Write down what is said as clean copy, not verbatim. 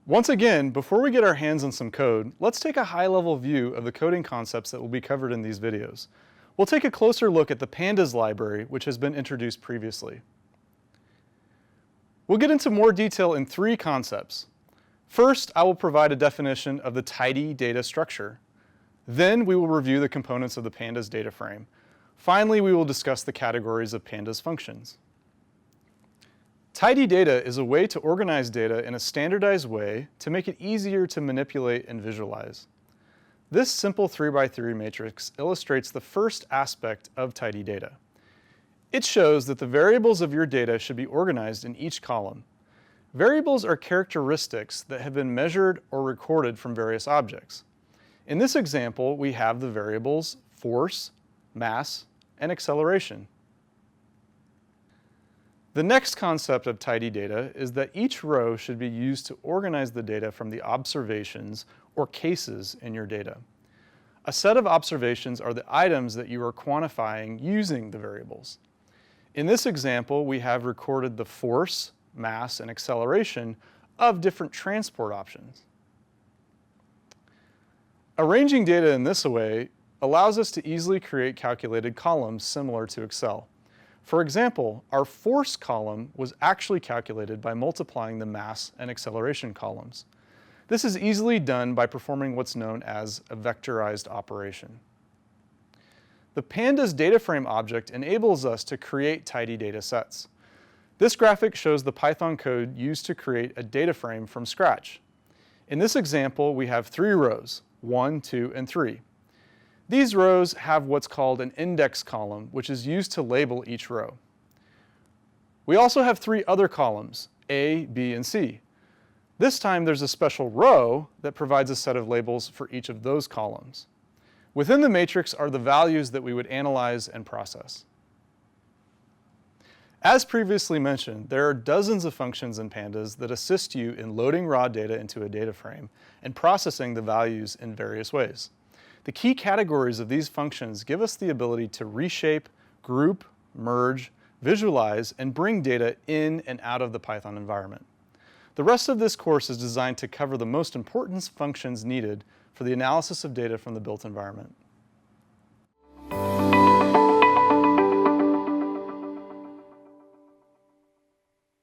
Once again, before we get our hands on some code, let's take a high-level view of the coding concepts that will be covered in these videos. We'll take a closer look at the Pandas library, which has been introduced previously. We'll get into more detail in three concepts. First, I will provide a definition of the tidy data structure. Then we will review the components of the Pandas data frame. Finally, we will discuss the categories of Pandas functions. Tidy data is a way to organize data in a standardized way to make it easier to manipulate and visualize. This simple 3x3 matrix illustrates the first aspect of tidy data. It shows that the variables of your data should be organized in each column. Variables are characteristics that have been measured or recorded from various objects. In this example, we have the variables force, mass, and acceleration. The next concept of tidy data is that each row should be used to organize the data from the observations or cases in your data. A set of observations are the items that you are quantifying using the variables. In this example, we have recorded the force, mass, and acceleration of different transport options. Arranging data in this way allows us to easily create calculated columns similar to Excel. For example, our force column was actually calculated by multiplying the mass and acceleration columns. This is easily done by performing what's known as a vectorized operation. The Pandas data frame object enables us to create tidy data sets. This graphic shows the Python code used to create a data frame from scratch. In this example, we have 3 rows, 1, 2, and 3. These rows have what's called an index column, which is used to label each row. We also have 3 other columns, A, B, and C. This time there's a special row that provides a set of labels for each of those columns. Within the matrix are the values that we would analyze and process. As previously mentioned, there are dozens of functions in Pandas that assist you in loading raw data into a data frame and processing the values in various ways. The key categories of these functions give us the ability to reshape, group, merge, visualize, and bring data in and out of the Python environment. The rest of this course is designed to cover the most important functions needed for the analysis of data from the built environment.